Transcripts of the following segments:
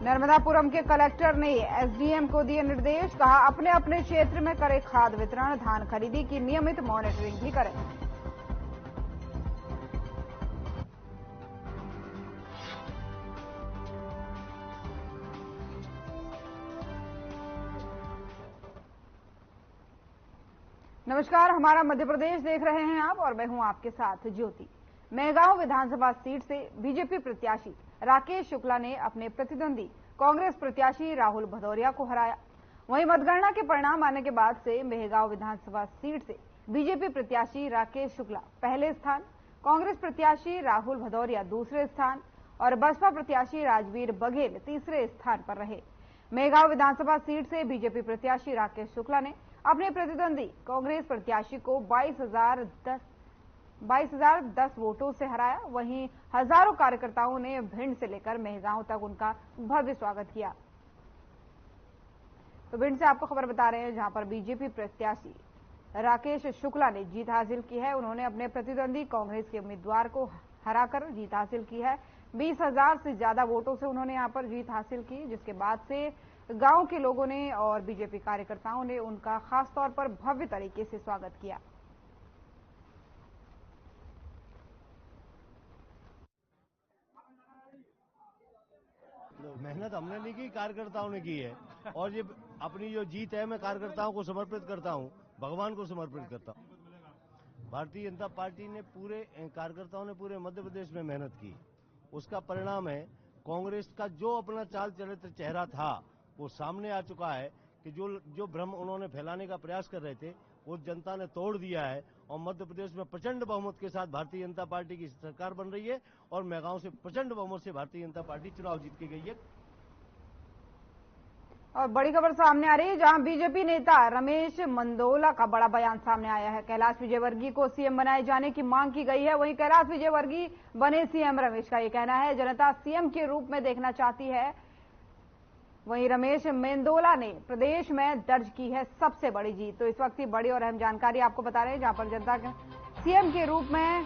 नर्मदापुरम के कलेक्टर ने एसडीएम को दिए निर्देश, कहा अपने अपने क्षेत्र में करें खाद वितरण, धान खरीदी की नियमित मॉनिटरिंग भी करें। नमस्कार, हमारा मध्य प्रदेश देख रहे हैं आप और मैं हूं आपके साथ ज्योति। मेहगांव विधानसभा सीट से बीजेपी प्रत्याशी राकेश शुक्ला ने अपने प्रतिद्वंदी कांग्रेस प्रत्याशी राहुल भदौरिया को हराया। वहीं मतगणना के परिणाम आने के बाद से मेहगांव विधानसभा सीट से बीजेपी प्रत्याशी राकेश शुक्ला पहले स्थान, कांग्रेस प्रत्याशी राहुल भदौरिया दूसरे स्थान और बसपा प्रत्याशी राजवीर बघेल तीसरे स्थान पर रहे। मेहगांव विधानसभा सीट से बीजेपी प्रत्याशी राकेश शुक्ला ने अपने प्रतिद्वंदी कांग्रेस प्रत्याशी को 22,010 वोटों से हराया। वहीं हजारों कार्यकर्ताओं ने भिंड से लेकर मेहगांव तक उनका भव्य स्वागत किया। तो भिंड से आपको खबर बता रहे हैं, जहां पर बीजेपी प्रत्याशी राकेश शुक्ला ने जीत हासिल की है। उन्होंने अपने प्रतिद्वंदी कांग्रेस के उम्मीदवार को हराकर जीत हासिल की है। 20,000 से ज्यादा वोटों से उन्होंने यहां पर जीत हासिल की, जिसके बाद से गांव के लोगों ने और बीजेपी कार्यकर्ताओं ने उनका खास तौर पर भव्य तरीके से स्वागत किया। मेहनत हमने नहीं की, कार्यकर्ताओं ने की है और ये अपनी जो जीत है मैं कार्यकर्ताओं को समर्पित करता हूं, भगवान को समर्पित करता हूं। भारतीय जनता पार्टी ने कार्यकर्ताओं ने पूरे मध्य प्रदेश में मेहनत की, उसका परिणाम है कांग्रेस का जो अपना चाल चरित्र चेहरा था वो सामने आ चुका है कि जो भ्रम उन्होंने फैलाने का प्रयास कर रहे थे वो जनता ने तोड़ दिया है और मध्य प्रदेश में प्रचंड बहुमत के साथ भारतीय जनता पार्टी की सरकार बन रही है और मेहगांव से प्रचंड बहुमत से भारतीय जनता पार्टी चुनाव जीत के गई है। और बड़ी खबर सामने आ रही है, जहां बीजेपी नेता रमेश मेंदोला का बड़ा बयान सामने आया है। कैलाश विजयवर्गीय को सीएम बनाए जाने की मांग की गई है। वहीं कैलाश विजयवर्गीय बने सीएम, रमेश का ये कहना है। जनता सीएम के रूप में देखना चाहती है। वहीं रमेश मेंदोला ने प्रदेश में दर्ज की है सबसे बड़ी जीत। तो इस वक्त की बड़ी और अहम जानकारी आपको बता रहे हैं, जहां पर जनता के सीएम के रूप में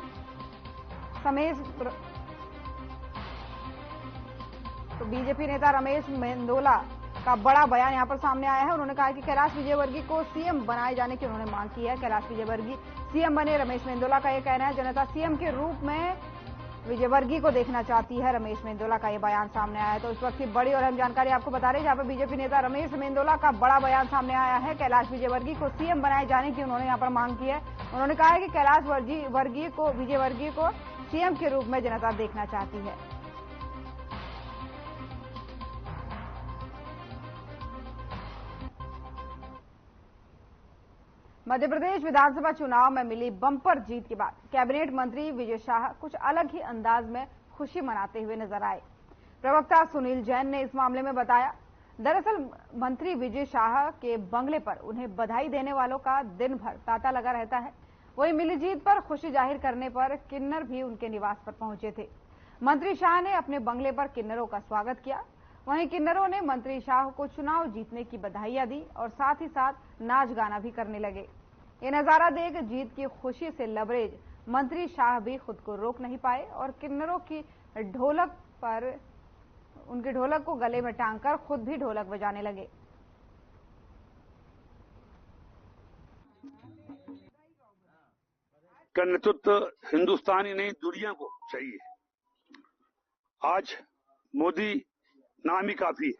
तो बीजेपी नेता रमेश मेंदोला का बड़ा बयान यहां पर सामने आया है। उन्होंने कहा कि कैलाश विजयवर्गीय को सीएम बनाए जाने की उन्होंने मांग की है। कैलाश विजयवर्गीय सीएम बने, रमेश मेंदोला का यह कहना है। जनता सीएम के रूप में विजयवर्गीय को देखना चाहती है, रमेश मेंदोला का यह बयान सामने आया है। तो इस वक्त की बड़ी और अहम जानकारी आपको बता रहे हैं, जहां पर बीजेपी नेता रमेश मेंदोला का बड़ा बयान सामने आया है। कैलाश विजयवर्गीय को सीएम बनाए जाने की उन्होंने यहां पर मांग की है। उन्होंने कहा है कि कैलाश विजयवर्गीय को सीएम के रूप में जनता देखना चाहती है। मध्य प्रदेश विधानसभा चुनाव में मिली बम्पर जीत के बाद कैबिनेट मंत्री विजय शाह कुछ अलग ही अंदाज में खुशी मनाते हुए नजर आए। प्रवक्ता सुनील जैन ने इस मामले में बताया, दरअसल मंत्री विजय शाह के बंगले पर उन्हें बधाई देने वालों का दिन भर तांता लगा रहता है। वहीं मिली जीत पर खुशी जाहिर करने पर किन्नर भी उनके निवास पर पहुंचे थे। मंत्री शाह ने अपने बंगले पर किन्नरों का स्वागत किया। वहीं किन्नरों ने मंत्री शाह को चुनाव जीतने की बधाइयां दी और साथ ही साथ नाच गाना भी करने लगे। ये नजारा देख जीत की खुशी से लबरेज मंत्री शाह भी खुद को रोक नहीं पाए और किन्नरों की उनकी ढोलक को गले में टांगकर खुद भी ढोलक बजाने लगे। का नेतृत्व हिंदुस्तान ही नहीं दुनिया को चाहिए। आज मोदी नाम ही काफी है,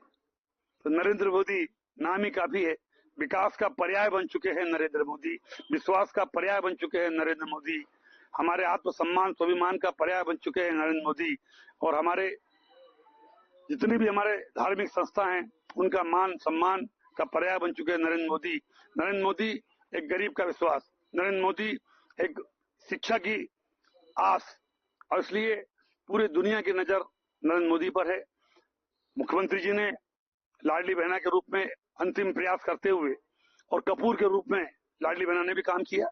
तो नरेंद्र मोदी नाम ही काफी है। विकास का पर्याय बन चुके हैं नरेंद्र मोदी, विश्वास का पर्याय बन चुके हैं नरेंद्र मोदी, हमारे आत्मसम्मान स्वाभिमान का पर्याय बन चुके हैं नरेंद्र मोदी, और हमारे जितनी भी हमारे धार्मिक संस्था हैं उनका मान सम्मान का पर्याय बन चुके हैं नरेंद्र मोदी। नरेंद्र मोदी एक गरीब का विश्वास, नरेंद्र मोदी एक शिक्षा की आस, और इसलिए पूरी दुनिया की नजर नरेंद्र मोदी पर है। मुख्यमंत्री जी ने लाडली बहना के रूप में अंतिम प्रयास करते हुए और कपूर के रूप में लाडली बहना ने भी काम किया।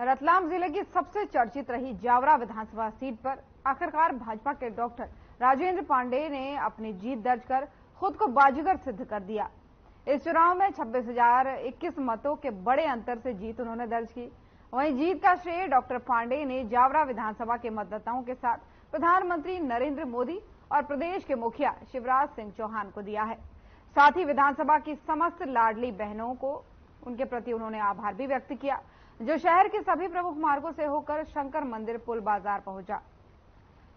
रतलाम जिले की सबसे चर्चित रही जावरा विधानसभा सीट पर आखिरकार भाजपा के डॉक्टर राजेंद्र पांडे ने अपनी जीत दर्ज कर खुद को बाजीगर सिद्ध कर दिया। इस चुनाव में 26,021 मतों के बड़े अंतर से जीत उन्होंने दर्ज की। वहीं जीत का श्रेय डॉक्टर पांडे ने जावरा विधानसभा के मतदाताओं के साथ प्रधानमंत्री नरेंद्र मोदी और प्रदेश के मुखिया शिवराज सिंह चौहान को दिया है। साथ ही विधानसभा की समस्त लाडली बहनों को उनके प्रति उन्होंने आभार भी व्यक्त किया, जो शहर के सभी प्रमुख मार्गों से होकर शंकर मंदिर पुल बाजार पहुंचा।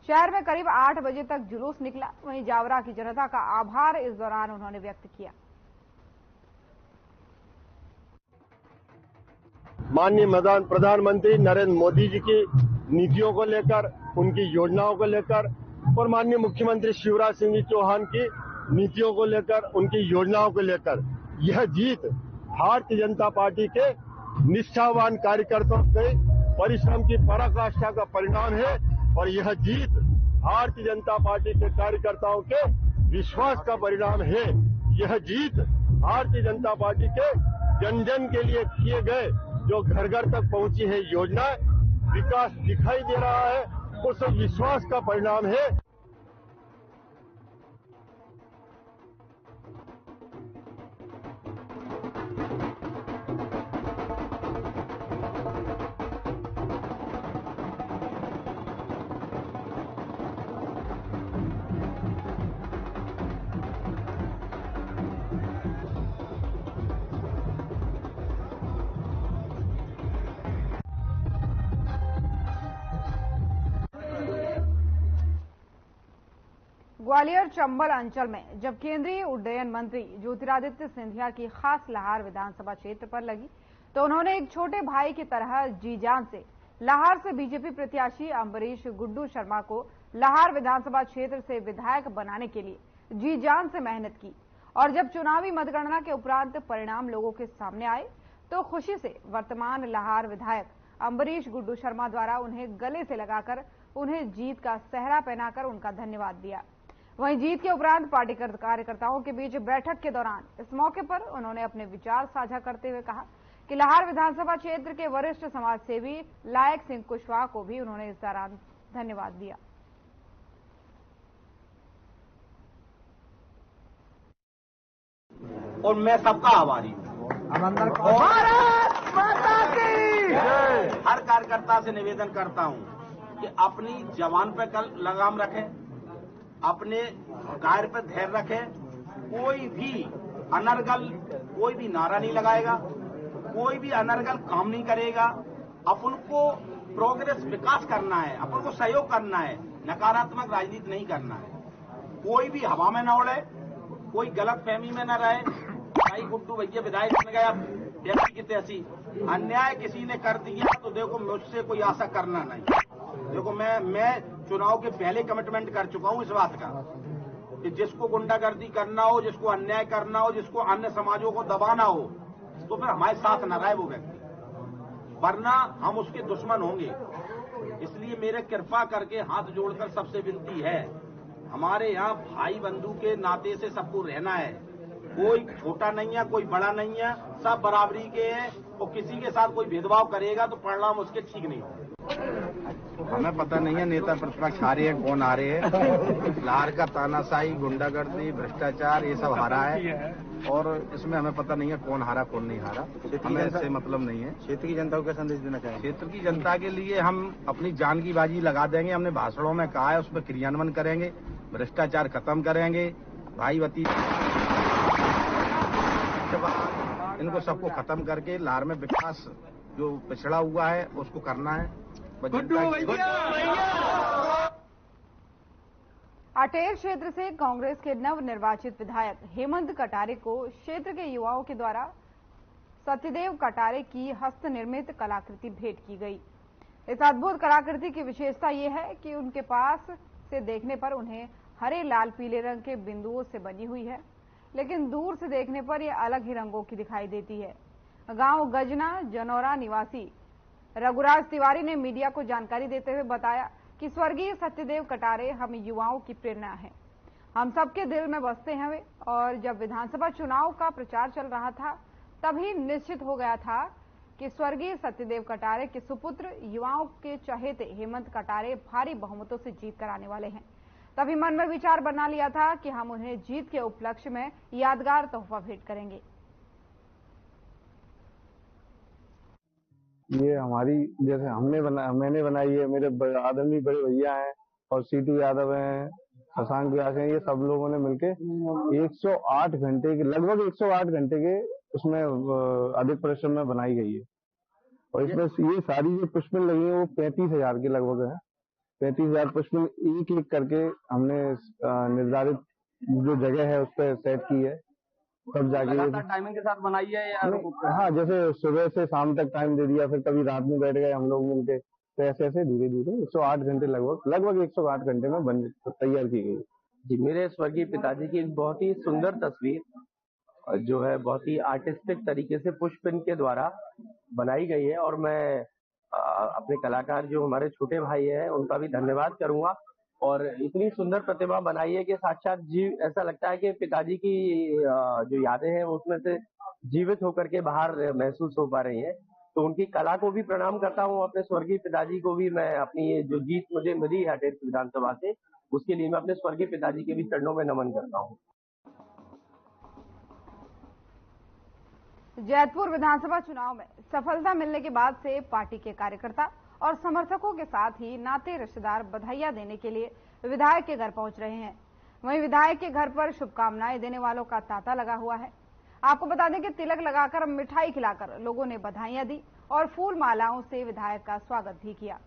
शहर में करीब 8 बजे तक जुलूस निकला। वहीं जावरा की जनता का आभार इस दौरान उन्होंने व्यक्त किया। माननीय प्रधानमंत्री नरेंद्र मोदी जी की नीतियों को लेकर, उनकी योजनाओं को लेकर और माननीय मुख्यमंत्री शिवराज सिंह जी चौहान की नीतियों को लेकर, उनकी योजनाओं को लेकर यह जीत भारतीय जनता पार्टी के निष्ठावान कार्यकर्ताओं के परिश्रम की पराकाष्ठा का परिणाम है और यह जीत भारतीय जनता पार्टी के कार्यकर्ताओं के विश्वास का परिणाम है। यह जीत भारतीय जनता पार्टी के जन जन के लिए किए गए जो घर घर तक पहुंची है योजना, विकास दिखाई दे रहा है, उस विश्वास का परिणाम है। ग्वालियर चंबल अंचल में जब केंद्रीय उड्डयन मंत्री ज्योतिरादित्य सिंधिया की खास लाहार विधानसभा क्षेत्र पर लगी, तो उन्होंने एक छोटे भाई की तरह जी जान से लाहार से बीजेपी प्रत्याशी अम्बरीश गुड्डू शर्मा को लाहार विधानसभा क्षेत्र से विधायक बनाने के लिए जी जान से मेहनत की। और जब चुनावी मतगणना के उपरांत परिणाम लोगों के सामने आए, तो खुशी से वर्तमान लाहार विधायक अम्बरीश गुड्डू शर्मा द्वारा उन्हें गले से लगाकर उन्हें जीत का सेहरा पहनाकर उनका धन्यवाद दिया। वहीं जीत के उपरांत पार्टी कार्यकर्ताओं के बीच बैठक के दौरान इस मौके पर उन्होंने अपने विचार साझा करते हुए कहा कि लाहार विधानसभा क्षेत्र के वरिष्ठ समाजसेवी लायक सिंह कुशवाहा को भी उन्होंने इस दौरान धन्यवाद दिया। और मैं सबका आभारी हूँ। हर कार्यकर्ता से निवेदन करता हूँ कि अपनी जवान पे कल लगाम रखें, अपने कार्य पर धैर्य रखें। कोई भी अनर्गल कोई भी नारा नहीं लगाएगा, कोई भी अनर्गल काम नहीं करेगा। अपन को प्रोग्रेस विकास करना है, अपन को सहयोग करना है, नकारात्मक राजनीति नहीं करना है। कोई भी हवा में न उड़े, कोई गलत फहमी में न रहे। भाई गुड्डू भैया विधायक बन गया व्यक्ति की तैसी, अन्याय किसी ने कर दिया तो देखो मुझसे कोई आशा करना नहीं। देखो मैं चुनाव के पहले कमिटमेंट कर चुका हूं इस बात का कि जिसको गुंडागर्दी करना हो, जिसको अन्याय करना हो, जिसको अन्य समाजों को दबाना हो, तो फिर हमारे साथ न रहे वो व्यक्ति, वरना हम उसके दुश्मन होंगे। इसलिए मेरे कृपा करके हाथ जोड़कर सबसे विनती है, हमारे यहाँ भाई बंधु के नाते से सबको रहना है। कोई छोटा नहीं है, कोई बड़ा नहीं है, सब बराबरी के हैं। और किसी के साथ कोई भेदभाव करेगा तो परिणाम उसके ठीक नहीं होगा। हमें पता नहीं है नेता प्रतिपक्ष हारे हैं, कौन हारे हैं। लाहौर का तानाशाही, गुंडागर्दी, भ्रष्टाचार ये सब हारा है और इसमें हमें पता नहीं है कौन हारा कौन नहीं हारा। हमें इससे मतलब नहीं है। क्षेत्र की जनता को क्या संदेश देना चाहिए? क्षेत्र की जनता के लिए हम अपनी जान की बाजी लगा देंगे। हमने भाषणों में कहा है, उस पर क्रियान्वयन करेंगे, भ्रष्टाचार खत्म करेंगे, भाई भतीज इनको सबको खत्म करके लाहौर में विकास जो पिछड़ा हुआ है उसको करना है। अटेर क्षेत्र से कांग्रेस के नवनिर्वाचित विधायक हेमंत कटारे को क्षेत्र के युवाओं के द्वारा सत्यदेव कटारे की हस्त निर्मित कलाकृति भेंट की गई। इस अद्भुत कलाकृति की विशेषता यह है कि उनके पास से देखने पर उन्हें हरे लाल पीले रंग के बिंदुओं से बनी हुई है, लेकिन दूर से देखने पर यह अलग ही रंगों की दिखाई देती है। गांव गजना जनौरा निवासी रघुराज तिवारी ने मीडिया को जानकारी देते हुए बताया कि स्वर्गीय सत्यदेव कटारे हम युवाओं की प्रेरणा है, हम सबके दिल में बसते हैं वे। और जब विधानसभा चुनाव का प्रचार चल रहा था, तभी निश्चित हो गया था कि स्वर्गीय सत्यदेव कटारे के सुपुत्र युवाओं के चहेते हेमंत कटारे भारी बहुमतों से जीत कराने वाले हैं। तभी मन में विचार बना लिया था कि हम उन्हें जीत के उपलक्ष्य में यादगार तोहफा भेंट करेंगे। ये हमारी जैसे मैंने बनाई है, मेरे आदमी बड़े भैया हैं और सीटू यादव हैं, शशांक व्यास हैं, ये सब लोगों ने मिलके 108 घंटे के लगभग 108 घंटे के उसमें अधिक परिश्रम में बनाई गई है। और इसमें ये सारी जो पुष्पिन लगी है वो 35,000 के लगभग है। 35,000 पुष्पिन एक एक करके हमने निर्धारित जो जगह है उस पर सेट की है। तब जाके टाइमिंग के साथ बनाई है या? हाँ, जैसे सुबह से शाम तक टाइम दे दिया, फिर कभी रात में बैठ गए हम लोग मिलके, तो ऐसे ऐसे धीरे धीरे 108 घंटे लगभग 108 घंटे में बन तैयार की गई। जी, मेरे स्वर्गीय पिताजी की एक बहुत ही सुंदर तस्वीर जो है बहुत ही आर्टिस्टिक तरीके से पुष्पिन के द्वारा बनाई गई है और मैं अपने कलाकार जो हमारे छोटे भाई हैं उनका भी धन्यवाद करूंगा। और इतनी सुंदर प्रतिमा बनाई है कि साक्षात ऐसा लगता है कि पिताजी की जो यादें हैं उसमें से जीवित होकर के बाहर महसूस हो पा रही हैं। तो उनकी कला को भी प्रणाम करता हूं, अपने स्वर्गीय पिताजी को भी मैं अपनी ये जो जीत मुझे मिली है अटेर विधानसभा से, उसके लिए मैं अपने स्वर्गीय पिताजी के भी चरणों में नमन करता हूं। जैतपुर विधानसभा चुनाव में सफलता मिलने के बाद से पार्टी के कार्यकर्ता और समर्थकों के साथ ही नाते रिश्तेदार बधाइयां देने के लिए विधायक के घर पहुंच रहे हैं। वहीं विधायक के घर पर शुभकामनाएं देने वालों का तांता लगा हुआ है। आपको बता दें कि तिलक लगाकर, मिठाई खिलाकर लोगों ने बधाइयां दी और फूल मालाओं से विधायक का स्वागत भी किया।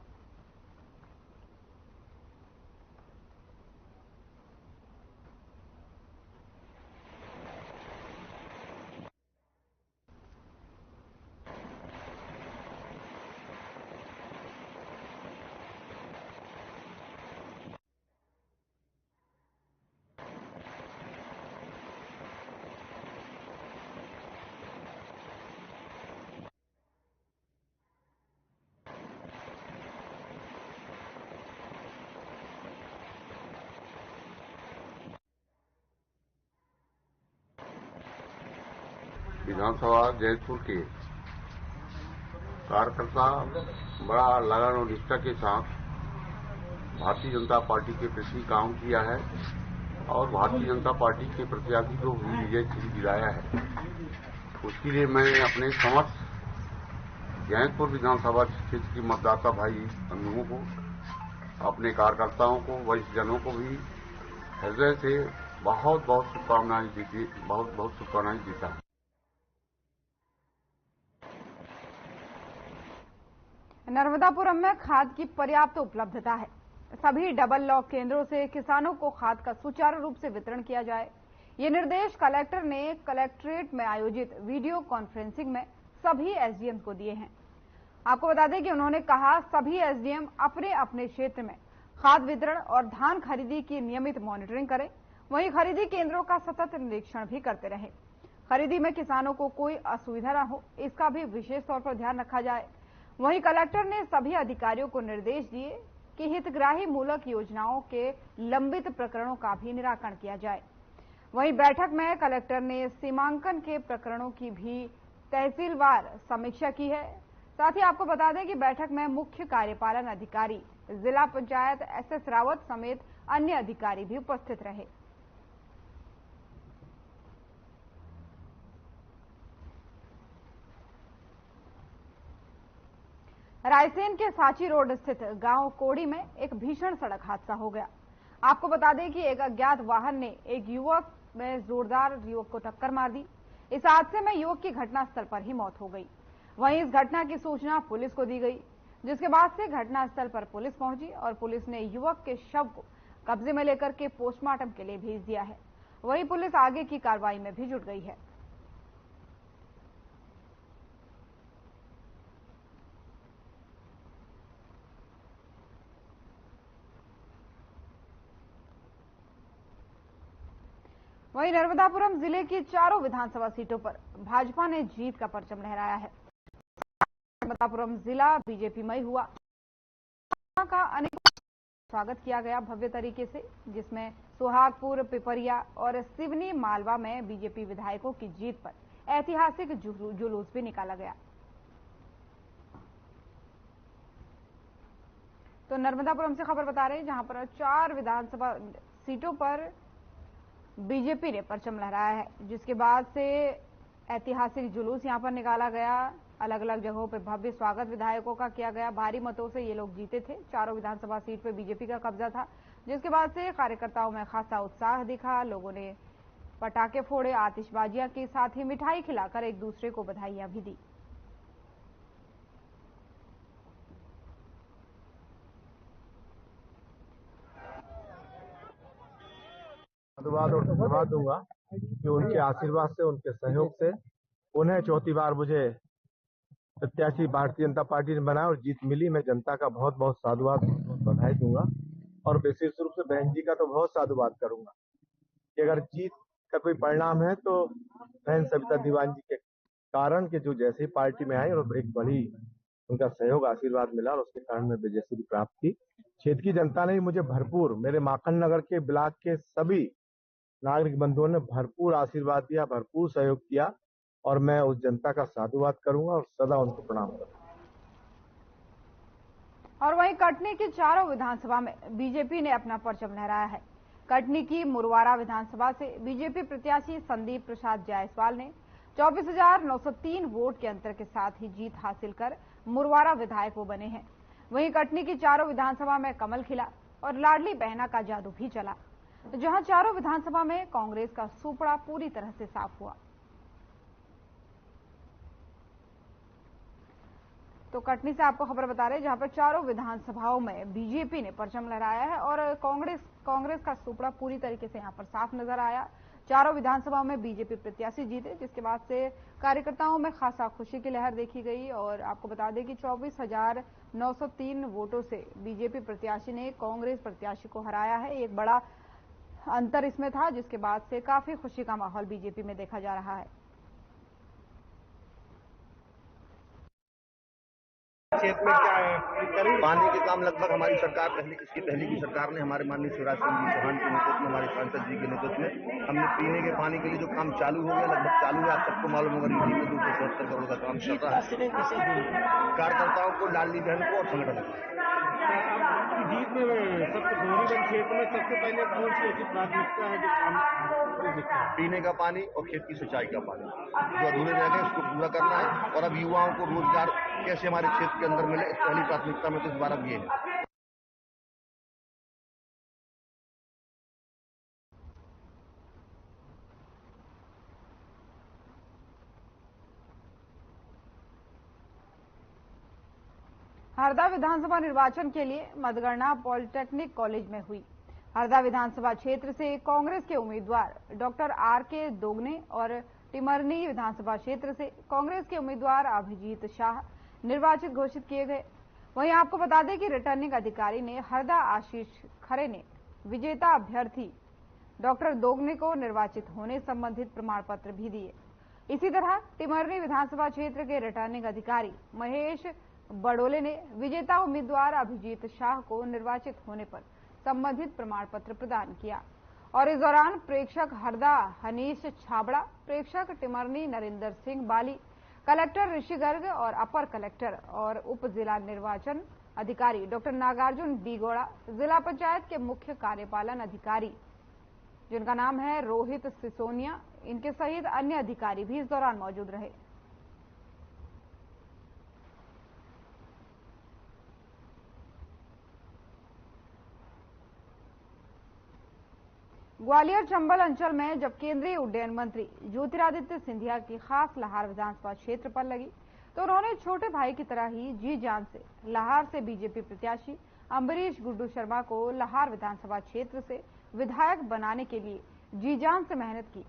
विधानसभा जैतपुर के कार्यकर्ता बड़ा लगन और निष्ठा के साथ भारतीय जनता पार्टी के प्रति काम किया है और भारतीय जनता पार्टी के प्रत्याशी को विजय दिलाया है। उसके लिए मैं अपने समस्त जैतपुर विधानसभा क्षेत्र के मतदाता भाई बंधुओं को, अपने कार्यकर्ताओं को, वरिष्ठ जनों को भी हृदय से बहुत बहुत शुभकामनाएं देता हूं। नर्मदापुरम में खाद की पर्याप्त उपलब्धता है। सभी डबल लॉक केंद्रों से किसानों को खाद का सुचारू रूप से वितरण किया जाए, ये निर्देश कलेक्टर ने कलेक्ट्रेट में आयोजित वीडियो कॉन्फ्रेंसिंग में सभी एसडीएम को दिए हैं। आपको बता दें कि उन्होंने कहा सभी एसडीएम अपने अपने क्षेत्र में खाद वितरण और धान खरीदी की नियमित मॉनिटरिंग करें, वहीं खरीदी केंद्रों का सतत निरीक्षण भी करते रहें। खरीदी में किसानों को कोई असुविधा न हो, इसका भी विशेष तौर पर ध्यान रखा जाए। वहीं कलेक्टर ने सभी अधिकारियों को निर्देश दिए कि हितग्राही मूलक योजनाओं के लंबित प्रकरणों का भी निराकरण किया जाए। वहीं बैठक में कलेक्टर ने सीमांकन के प्रकरणों की भी तहसीलवार समीक्षा की है। साथ ही आपको बता दें कि बैठक में मुख्य कार्यपालन अधिकारी, जिला पंचायत एसएस रावत समेत अन्य अधिकारी भी उपस्थित रहे। रायसेन के सांची रोड स्थित गांव कोड़ी में एक भीषण सड़क हादसा हो गया। आपको बता दें कि एक अज्ञात वाहन ने एक युवक में जोरदार युवक को टक्कर मार दी। इस हादसे में युवक की घटनास्थल पर ही मौत हो गई। वहीं इस घटना की सूचना पुलिस को दी गई, जिसके बाद से घटनास्थल पर पुलिस पहुंची और पुलिस ने युवक के शव को कब्जे में लेकर के पोस्टमार्टम के लिए भेज दिया है। वहीं पुलिस आगे की कार्रवाई में भी जुट गई है। वहीं नर्मदापुरम जिले की चारों विधानसभा सीटों पर भाजपा ने जीत का परचम लहराया है। नर्मदापुरम जिला बीजेपीमय हुआ। का अनेक स्वागत किया गया भव्य तरीके से, जिसमें सुहागपुर, पिपरिया और सिवनी मालवा में बीजेपी विधायकों की जीत पर ऐतिहासिक जुलूस भी निकाला गया। तो नर्मदापुरम से खबर बता रहे हैं, जहां पर 4 विधानसभा सीटों पर बीजेपी ने परचम लहराया है, जिसके बाद से ऐतिहासिक जुलूस यहां पर निकाला गया। अलग अलग जगहों पर भव्य स्वागत विधायकों का किया गया। भारी मतों से ये लोग जीते थे। चारों विधानसभा सीट पर बीजेपी का कब्जा था, जिसके बाद से कार्यकर्ताओं में खासा उत्साह दिखा। लोगों ने पटाखे फोड़े, आतिशबाजियां की, साथ ही मिठाई खिलाकर एक दूसरे को बधाइयां भी दी। धन्यवाद और धन्यवाद दूंगा कि उनके आशीर्वाद से, उनके सहयोग से उन्हें चौथी बार मुझे प्रत्याशी भारतीय जनता पार्टी ने बनाया और जीत मिली। मैं जनता का बहुत बहुत साधुवाद, बधाई दूंगा और विशेष रूप से बहन जी का तो बहुत साधुवाद करूंगा कि अगर जीत का कोई परिणाम है तो बहन सविता दीवान जी के कारण के जो जैसे ही पार्टी में आई और एक बड़ी उनका सहयोग आशीर्वाद मिला और उसके कारण मैं विजयश्री प्राप्त की। क्षेत्र की जनता ने मुझे भरपूर, मेरे माखन नगर के ब्लॉक के सभी नागरिक बंधुओं ने भरपूर आशीर्वाद दिया, भरपूर सहयोग किया और मैं उस जनता का साधुवाद करूंगा और सदा उनको प्रणाम करूंगा। और वहीं कटनी की चारों विधानसभा में बीजेपी ने अपना परचम लहराया है। कटनी की मुरवारा विधानसभा से बीजेपी प्रत्याशी संदीप प्रसाद जायसवाल ने 24,903 वोट के अंतर के साथ ही जीत हासिल कर मुरवारा विधायक वो बने हैं। वहीं कटनी की चारों विधानसभा में कमल खिला और लाडली बहना का जादू भी चला, जहां चारों विधानसभा में कांग्रेस का सुपड़ा पूरी तरह से साफ हुआ। तो कटनी से आपको खबर बता रहे हैं, जहां पर चारों विधानसभाओं में बीजेपी ने परचम लहराया है और कांग्रेस का सुपड़ा पूरी तरीके से यहां पर साफ नजर आया। चारों विधानसभाओं में बीजेपी प्रत्याशी जीते, जिसके बाद से कार्यकर्ताओं में खासा खुशी की लहर देखी गई। और आपको बता दें कि 24,903 वोटों से बीजेपी प्रत्याशी ने कांग्रेस प्रत्याशी को हराया है। एक बड़ा अंतर इसमें था, जिसके बाद से काफी खुशी का माहौल बीजेपी में देखा जा रहा है। क्षेत्र में क्या है, पानी के काम लगभग हमारी सरकार पहले की सरकार ने, हमारे माननीय शिवराज सिंह जी चौहान के नेतृत्व में, हमारे सांसद जी के नेतृत्व में हमने पीने के पानी के लिए जो काम चालू हो गया, लगभग चालू है। आप सबको मालूम होगा, रीति में 270 करोड़ का काम चल रहा है। कार्यकर्ताओं को, लाडली बहन को और संगठन को जीत में सबसे दोहरीगंज क्षेत्र में सबसे पहले कौन सी ऐसी प्राथमिकता है जो काम? पीने का पानी और खेत की सिंचाई का पानी जो अधूरे रह गए उसको पूरा करना है और अब युवाओं को रोजगार कैसे हमारे क्षेत्र के अंदर मिले, इस पहली प्राथमिकता में तो इस बार अब ये है। हरदा विधानसभा निर्वाचन के लिए मतगणना पॉलिटेक्निक कॉलेज में हुई। हरदा विधानसभा क्षेत्र से कांग्रेस के उम्मीदवार डॉक्टर आर.के. दोगने और टिमरनी विधानसभा क्षेत्र से कांग्रेस के उम्मीदवार अभिजीत शाह निर्वाचित घोषित किए गए। वहीं आपको बता दें कि रिटर्निंग अधिकारी ने हरदा आशीष खरे ने विजेता अभ्यर्थी डॉक्टर दोगने को निर्वाचित होने संबंधित प्रमाण पत्र भी दिए। इसी तरह टिमरनी विधानसभा क्षेत्र के रिटर्निंग अधिकारी महेश बड़ोले ने विजेता उम्मीदवार अभिजीत शाह को निर्वाचित होने पर संबंधित प्रमाण पत्र प्रदान किया। और इस दौरान प्रेक्षक हरदा हनीश छाबड़ा, प्रेक्षक टिमरनी नरेंद्र सिंह बाली, कलेक्टर ऋषि गर्ग और अपर कलेक्टर और उप जिला निर्वाचन अधिकारी डॉक्टर नागार्जुन डी गौड़ा, जिला पंचायत के मुख्य कार्यपालन अधिकारी जिनका नाम है रोहित सिसोनिया, इनके सहित अन्य अधिकारी भी इस दौरान मौजूद रहे। ग्वालियर चंबल अंचल में जब केंद्रीय उड्डयन मंत्री ज्योतिरादित्य सिंधिया की खास लाहार विधानसभा क्षेत्र पर लगी, तो उन्होंने छोटे भाई की तरह ही जी जान से लाहार से बीजेपी प्रत्याशी अम्बरीश गुड्डू शर्मा को लाहार विधानसभा क्षेत्र से विधायक बनाने के लिए जी जान से मेहनत की।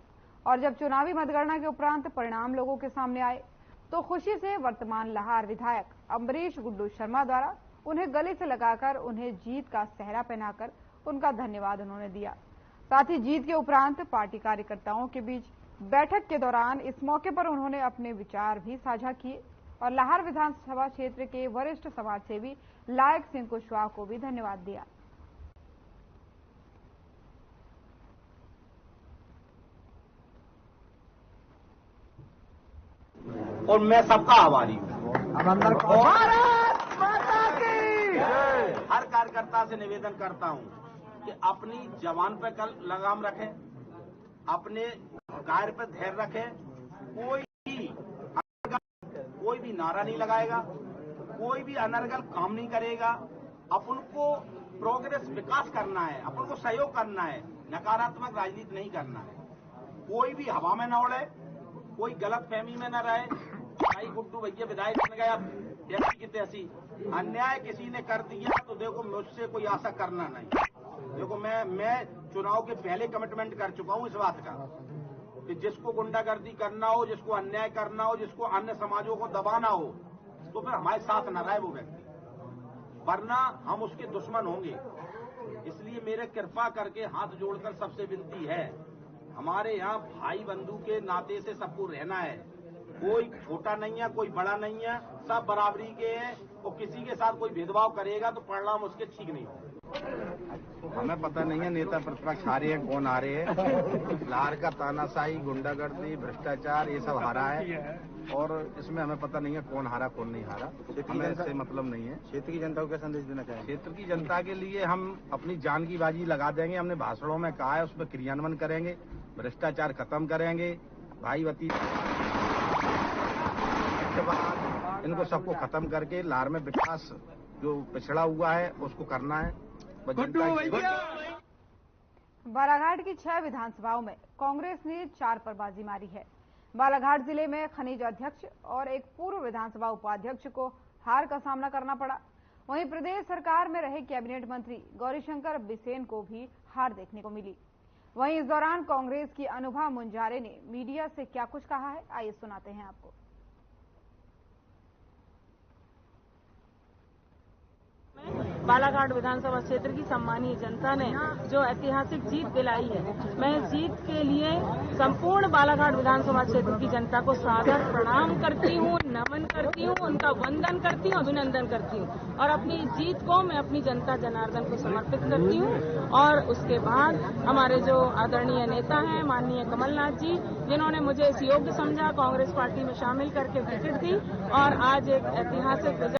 और जब चुनावी मतगणना के उपरांत परिणाम लोगों के सामने आए, तो खुशी से वर्तमान लाहार विधायक अम्बरीश गुड्डू शर्मा द्वारा उन्हें गले से लगाकर उन्हें जीत का सेहरा पहनाकर उनका धन्यवाद उन्होंने दिया। साथ ही जीत के उपरांत पार्टी कार्यकर्ताओं के बीच बैठक के दौरान इस मौके पर उन्होंने अपने विचार भी साझा किए और लाहार विधानसभा क्षेत्र के वरिष्ठ समाजसेवी लायक सिंह कुशवाहा को भी धन्यवाद दिया। और मैं सबका आभारी हूँ। भारत माता की हर कार्यकर्ता से निवेदन करता हूं कि अपनी जबान पे कल लगाम रखें, अपने कार्य पे धैर्य रखें। कोई भी नारा नहीं लगाएगा, कोई भी अनर्गल काम नहीं करेगा। अपन को प्रोग्रेस विकास करना है, अपन को सहयोग करना है, नकारात्मक राजनीति नहीं करना है। कोई भी हवा में न उड़े, कोई गलत फहमी में न रहे। भाई गुड्डू भैया विधायक बन गया जैसी की तैसी, अन्याय किसी ने कर दिया तो देखो मुझसे कोई आशा करना नहीं। देखो मैं चुनाव के पहले कमिटमेंट कर चुका हूं इस बात का कि जिसको गुंडागर्दी करना हो, जिसको अन्याय करना हो, जिसको अन्य समाजों को दबाना हो, तो फिर हमारे साथ न रहे वो व्यक्ति, वरना हम उसके दुश्मन होंगे। इसलिए मेरे कृपा करके हाथ जोड़कर सबसे विनती है, हमारे यहाँ भाई बंधु के नाते से सबको रहना है। कोई छोटा नहीं है, कोई बड़ा नहीं है, सब बराबरी के हैं। और किसी के साथ कोई भेदभाव करेगा तो परिणाम उसके ठीक नहीं होगा। हमें पता नहीं है नेता प्रतिपक्ष हारे हैं, कौन आ रहे हैं। लार का तानाशाही, गुंडागर्दी, भ्रष्टाचार ये सब हारा है और इसमें हमें पता नहीं है कौन हारा कौन नहीं हारा। हमें इससे मतलब नहीं है। क्षेत्र की जनता को क्या संदेश देना चाहिए? क्षेत्र की जनता के लिए हम अपनी जान की बाजी लगा देंगे। हमने भाषणों में कहा है, उसमें क्रियान्वयन करेंगे, भ्रष्टाचार खत्म करेंगे, भाईवती इनको सबको खत्म करके लार में विकास जो पिछड़ा हुआ है उसको करना है। बालाघाट की 6 विधानसभाओं में कांग्रेस ने 4 पर बाजी मारी है। बालाघाट जिले में खनिज अध्यक्ष और एक पूर्व विधानसभा उपाध्यक्ष को हार का सामना करना पड़ा। वहीं प्रदेश सरकार में रहे कैबिनेट मंत्री गौरीशंकर बिसेन को भी हार देखने को मिली। वहीं इस दौरान कांग्रेस की अनुभा मुंजारे ने मीडिया से क्या कुछ कहा है, आइए सुनाते हैं आपको। बालाघाट विधानसभा क्षेत्र की सम्मानीय जनता ने जो ऐतिहासिक जीत दिलाई है, मैं इस जीत के लिए संपूर्ण बालाघाट विधानसभा क्षेत्र की जनता को सादर प्रणाम करती हूँ, नमन करती हूँ, उनका वंदन करती हूँ, अभिनंदन करती हूँ और अपनी जीत को मैं अपनी जनता जनार्दन को समर्पित करती हूँ। और उसके बाद हमारे जो आदरणीय नेता हैं माननीय कमलनाथ जी, जिन्होंने मुझे इस योग्य समझा, कांग्रेस पार्टी में शामिल करके टिकट दी और आज एक ऐतिहासिक